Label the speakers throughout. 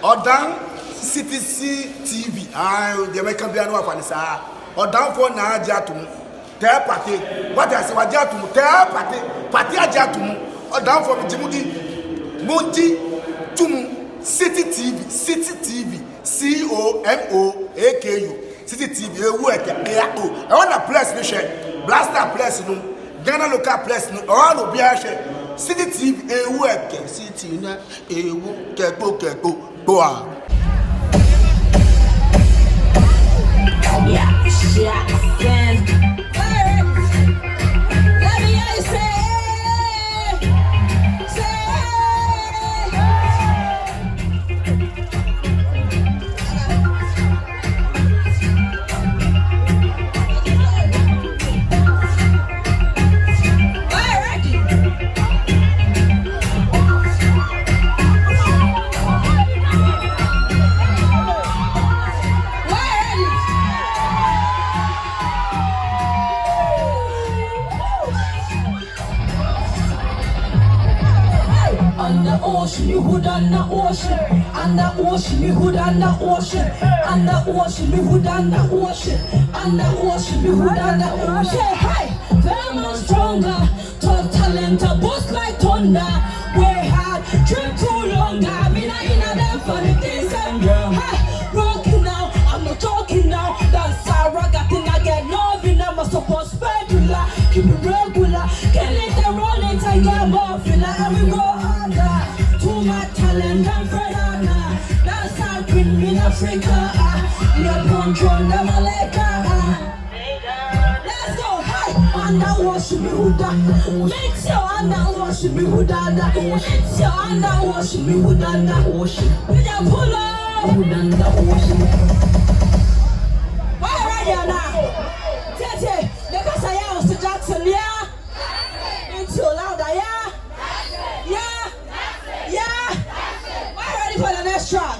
Speaker 1: Odan CTC TV. The American piano of Anissa. Odan for na jatum. Tell party. What I say, what jatum? Tell party. Party jatum. Odan for Jimudi. Monti Tumu. City TV. City TV. COMOAKU. City TV. I want a place to share. Blaster place no. Ghana local place no. All will be a share. City TV. City na. Keko. Go on.
Speaker 2: Yeah, let me hear you say. You hood on the ocean, and the ocean, you hood on the ocean, and the ocean, you hood on the ocean, and the ocean, you hood on the ocean. Hey, them are stronger, tough talent, a bust like thunder. Way hard, drink too long, I mean, I ain't them funny things. Hey, rocking now, I'm not talking now. That's Sarah, got thing I get loving, I'm a supposed regular, keep it regular, can't let them roll it and get more filler, and we go harder. Too much talent and Fredana. That's how Queen in Africa. You're control them Maleka. Let's go high. Under worship me Huda. Make your under worship me Huda. It's your under worship me Huda. We just pull up. Huda worship. Why are you now? Tete, because I am to Jackson, yeah? It's so loud, yeah? Yeah? Yeah! We're ready for the next track.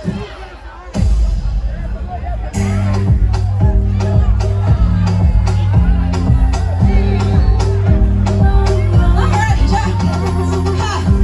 Speaker 2: Alright, Jack.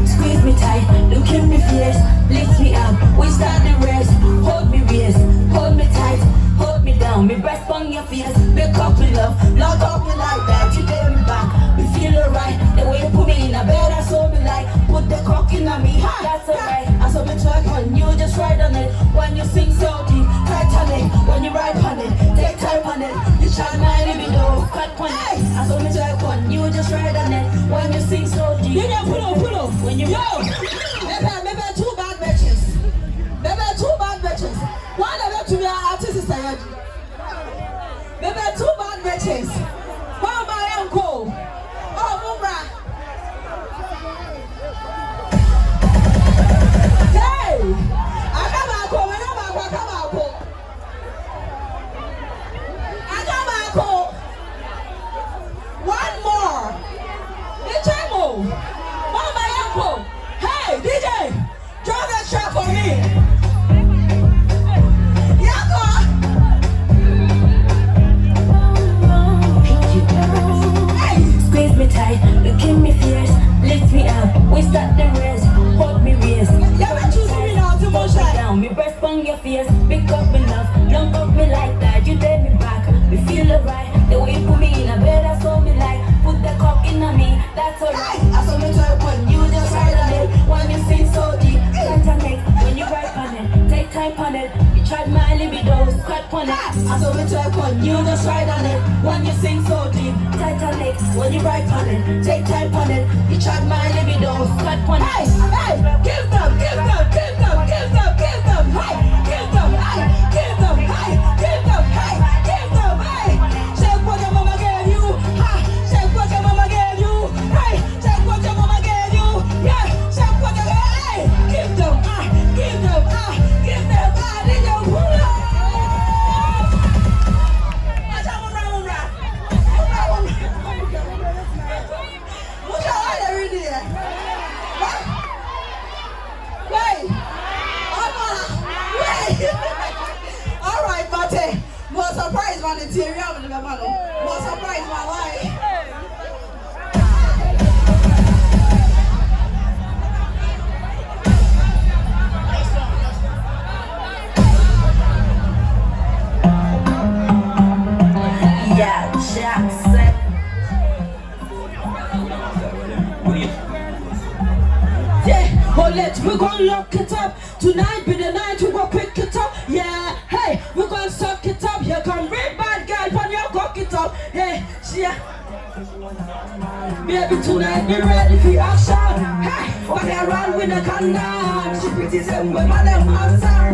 Speaker 2: Squeeze me tight, look in me fierce, lift me up, we start the race. Hold me waist, hold me tight, hold me down, me breast on your face, make up me love, lock up me like that, you get me back, we feel alright, the way you put me in a bed, I saw me like, put the cock in on me, that's alright, I saw me track on you, just ride on it, when you sing so deep, tight on it, when you ride on it, take time on it, you try my libido, cut on it, I saw me track on you, just ride on it, when you sing so deep, you know, pull up, when you go, maybe two bad bitches, one of them to be an artist is tired, maybe two bad bitches, one my uncle, oh, Mumra. Hey! Akabako. One more. Ichemo. Mama Yanko. Hey, DJ, drop that track for me. Yanko. Hey. Squeeze me tight, look in me fierce, lift me up, we start the race, hold me waist. Down, me breast on your face, pick up me love, lump up me like that, you take me back, we feel alright, the way you put me in a bed, I saw me like, put the cock in on me, that's alright, I saw me try when you just ride on it, when you sing so deep, tight on it, when you ride on it, take time on it, you tried my libido, squat on it, I saw me try when you just ride on it, when you sing so deep, tight on it, when you ride on it, take time on it, you tried my libido, squat on it, hey, give them, hey, give them, hey, give them, hey, check what your mama gave you, check what your mama gave you, hey, check what your mama gave you, yeah, check what your hey, give them, give them, did you pull up? What's your light every day? Wait. hold it, we're gonna lock it up. Tonight be the night we go pick it up. Yeah, hey, we're gonna suck it up. Here come real bad girl, when you cock it up. Hey, yeah. Baby, tonight be ready for action. Hey, walk around with a condom. She pretty same with my damn answer.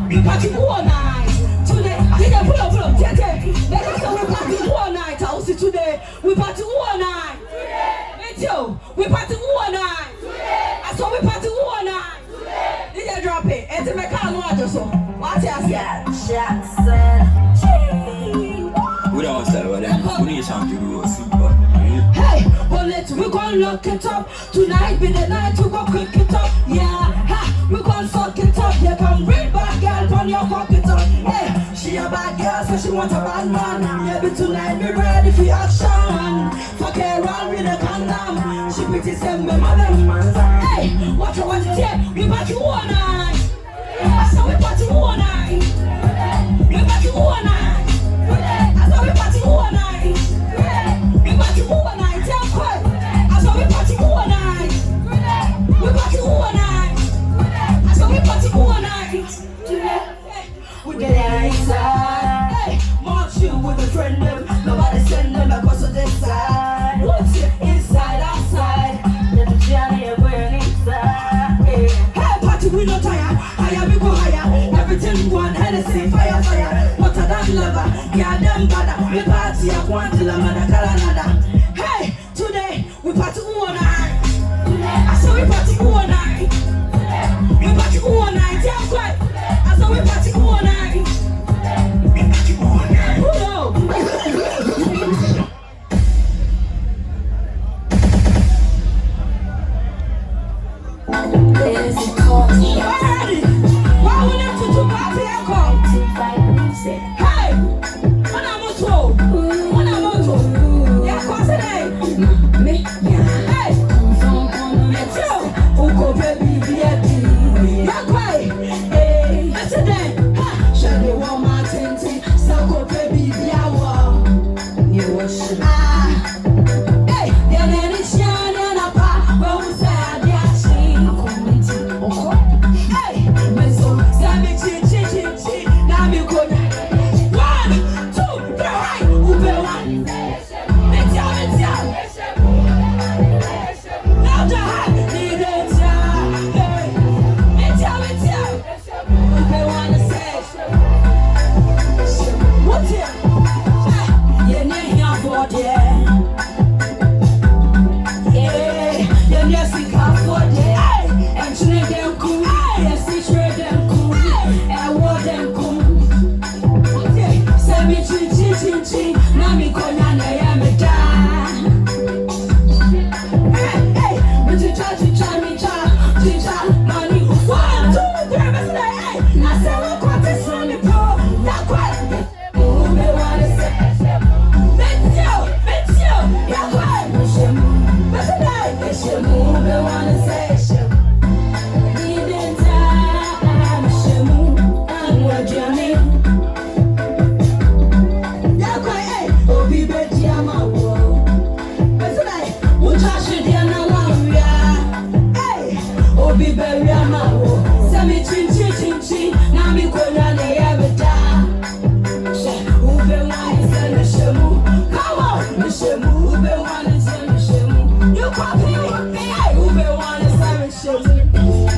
Speaker 2: We party all night. Today, pull up, take. Let us know we party all night. I'll see today. We party all night. Me too. We party all night. I saw we party all night. DJ drop it. And to make a lot of so. What's your Jackson?
Speaker 3: We don't say what that. We need something to do super.
Speaker 2: Hey, well we gon' lock it up. Tonight be the night we gon' cook it up. Yeah, ha, we gon' suck it up. Here come real bad girl, turn your cock it up. Hey, she a bad girl, so she want a bad man. Yeah, but tonight be ready for action. Fuck her around with a condom. She pretty same with mother. Hey, watch it, yeah, we party all night. I saw we party all night. We party all night. I saw we party all night. We party all night. Tell quick. I saw we party all night. We party all night. I saw we party all night. We get it inside. Hey, march you with a friend them. Nobody send them across to this side. What's it inside, outside? Little Johnny, you're going inside. Hey, party we no tire. Higher we go higher. Everything one Hennessy, fire, fire. What a damn lover, yeah damn bada. We party up one till I'm at a Canada. Hey, today we party all night. I saw we party all night. We party all night, yeah quiet. I saw we party all night. We party all night. Already, why we need to do party alcohol? Hey, when I'm on tour, yeah, cause it ain't me, hey, me too, Uko baby, VIP, yeah, quiet, hey, yesterday, shall they want my tinting, Sako baby, yeah, you was hey, yeah, then it's young and a pa, but we say, hey, me so, Sammy, chi, now me go. 1, 2, 3, Ube one. Let's now the hand, need it, hey. Let's Ube one say, what's here? You need your body, you need to come for day, and you need them cool, and see them cool, and what them cool. Semi chi, nami konya na ya me da. Hey, me chicha, money. 1, 2, 3, me say, hey, na say we got this on the pro, na quite. Who me wanna say? It's you, yeah, quite. Me say, it's you, who me wanna say? Need time, shemu, and what you need. Obi bury my wo, semi chin, na mi konya na yebeda. Ube wani se me shemu, come on, me shemu. Ube wani se me shemu, you copy, hey. Ube wani se me shemu,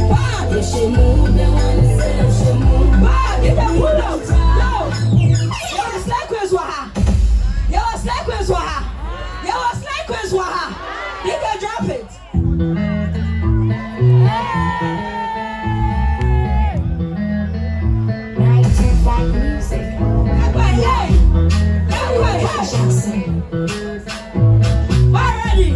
Speaker 2: ba me shemu. Ube wani se me shemu, ba get that pull out. Yo, slack quiz waha, yo slack quiz waha, you can drop it. Already.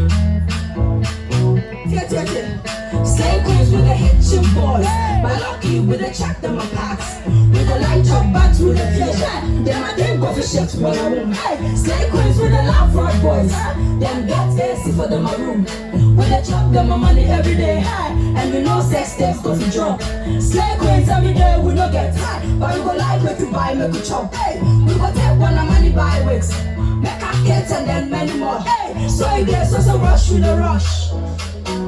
Speaker 2: Same queens with the hitchin boys. By lucky with the check them apart. With the light up bats with the flash. Them I didn't go for shit for the room. Same queens with the laugh rock boys. Them get AC for them a room. With the chop them a money every day. And we know sex steps cause we drop. Slay queens every day we no get high. But we go like make you buy, make you chop. We go take one of money buy wigs. Make our kids and then many more. So it gets us a rush with a rush.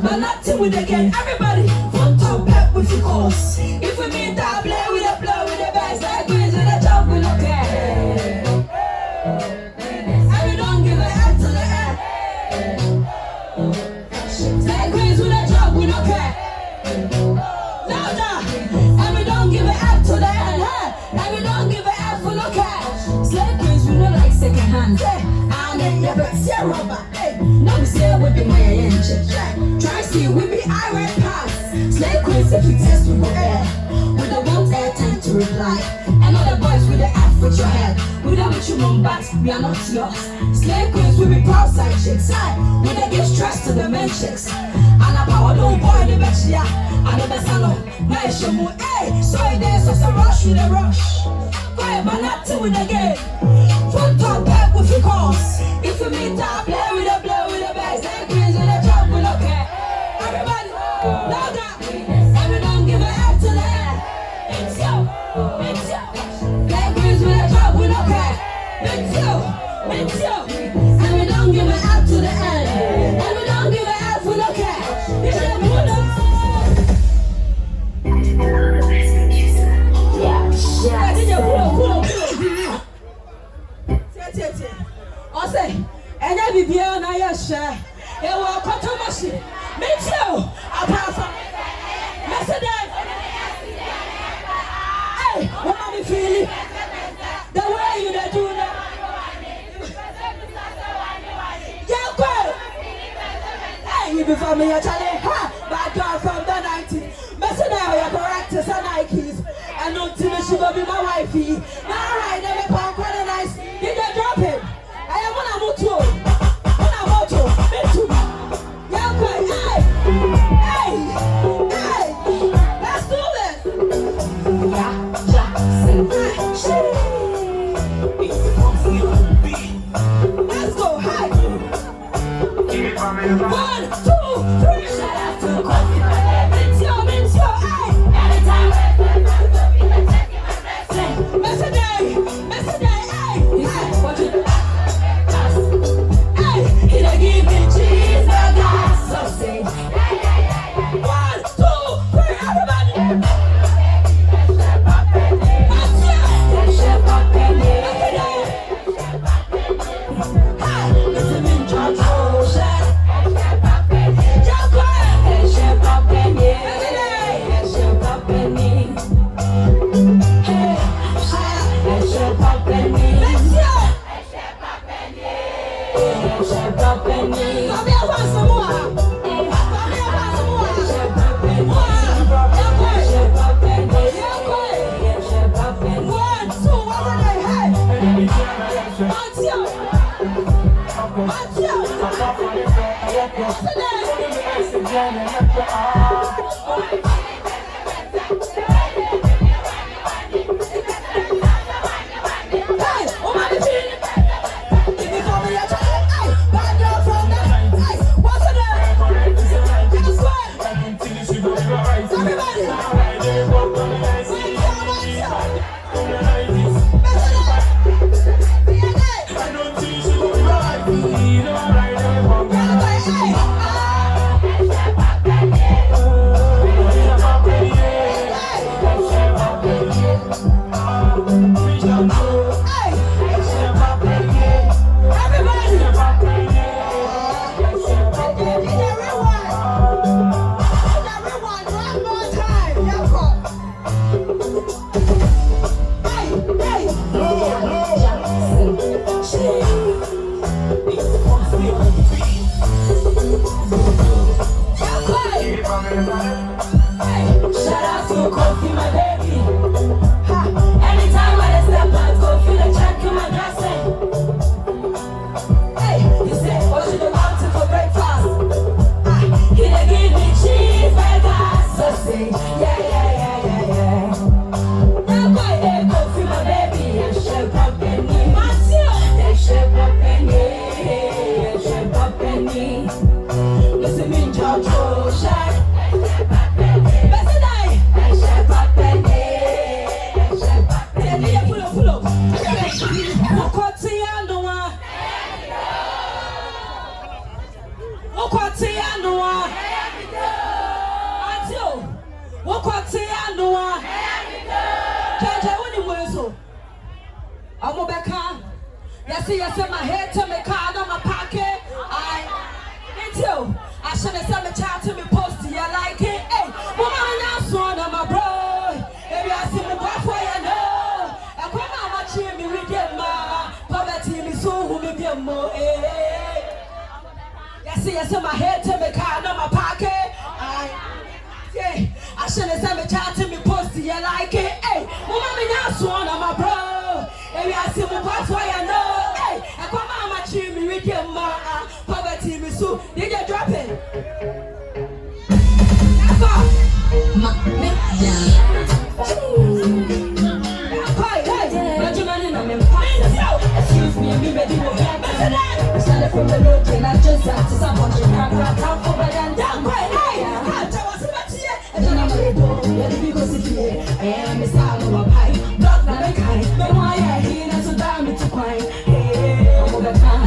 Speaker 2: but nothing with again. Everybody, from top back with your course. If we meet that play with a blow with a bass, like queens with a jump, we don't care. And we don't give a F to the air. Like queens with a jump, we don't care. Louder. And we don't give a F to the end. And we don't give a F for no cash. Slay queens, we don't like second hand. And then never see a rubber. No, we say we be my engine. Try see we be irate pass. Slay queens if you test we go air. We don't want airtime to reply. And other boys with the F with your head. We don't with you mum but we are not yours. Slay queens we be proud side chicks. We don't give stress to the men chicks. And a power don't boy the best yeah. And the best I know. My shamu hey. So it is so rush with a rush. Quiet but not to win again. From top back with your course. If you meet that play with a blow with a bass, like queens with a jump, we don't care. Everybody, louder. And we don't give a F to the air. It's you, it's you. Like queens with a jump, we don't care. It's you, it's you. And we don't give a F to the air. And we don't give a F, we don't care. It's your Buddha. Yeah, it's your Buddha. I say, and every beer and I share. It will cut to machine. Me too. Apart from yesterday. Hey, what are you feeling? The way you do that. Yeah, go. Hey, you before me, I tell you, bad girl from the 90s. Yesterday, your characters and Nikes. And no till she will be my wifey. Now, right, never come quite nice. Did they drop him? I am one of two. One of two. Me too. Yeah, okay. Hey. Let's do this. Yeah. Let's go. Hey. 1, 2, 3. Shout out to Coffee. It's your. Hey. Anytime. Yesterday. Hey. What you do? Give me cheese, I got sausage. 1, 2, 3, everybody. Listen in George Ocean. Wokotianua. Jaja uni mwezo. Amobeka. Yes, my head to me car on my pocket. Until I should have sent a child to me post. You like it? Hey, woman, now son of my bro. Maybe I see the boy for you know. I come out my cheer me with them. Poverty me so who me be more. Yes, my head to me car on my pocket. I should have sent a child to me post. You like it? Hey, woman, now son of my bro. Maybe I see the boy for you know. I come out my cheer me with them. Poverty me so. Did you drop it? Excuse me, I'm ready to get back. We started from the road and I just had to someone to have a top for my damn down. I was about to and then I'm ready to because it's here. I am a star of a pie. Block my kind. But why I hear so damn it to cry. I'm over time.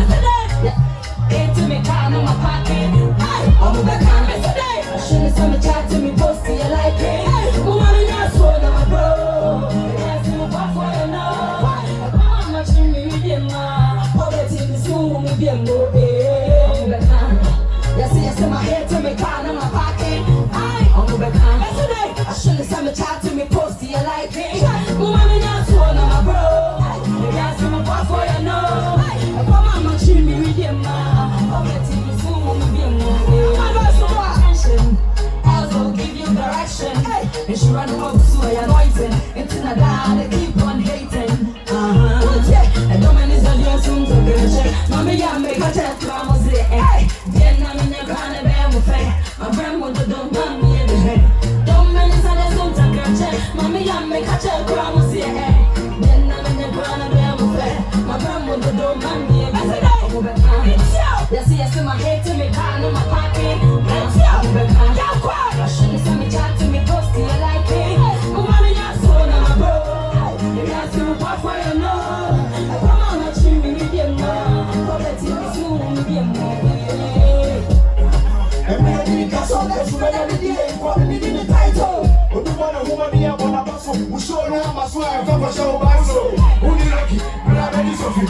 Speaker 2: Into me, calm on my pocket. I'm over time. I shouldn't have chat to me, post to you like it. Woman, you're so my bro. Yes, you walk for you know. I'm watching me with him. Poverty is soon with him. I'm over time. Yes, my head to me, calm on my pocket. I'm over time. I shouldn't have chat to me, post to you like it. Woman, you're so my bro. Yes, you walk for you know. I'm watching me with him. Poverty is soon with him. Also give you direction. And she run up to her anointing. It's in a god, they keep on hating. And no man is a dear soon to get a check. Mommy, I make a check, I was there. Then I'm in the ground and bear with faith. My friend want to don't mind me in the head. Don't man is a dear soon to get a check. Mommy, I make a check, I was there. Then I'm in the ground and bear with faith. My friend want to don't mind me in the head. Yes, my head to me, car on my pocket. I shouldn't send me chat to me, post to you like it. Woman, you're so my bro. If you ask me what for you know, I come on, I treat me with you now. Poverty is soon with you more.
Speaker 4: And when I did it, I saw that you made every day. What we did in the title. When you want a woman, we have one of us. We show them, I swear, I'm going to show by so. Only lucky, but I'm ready, Sophie.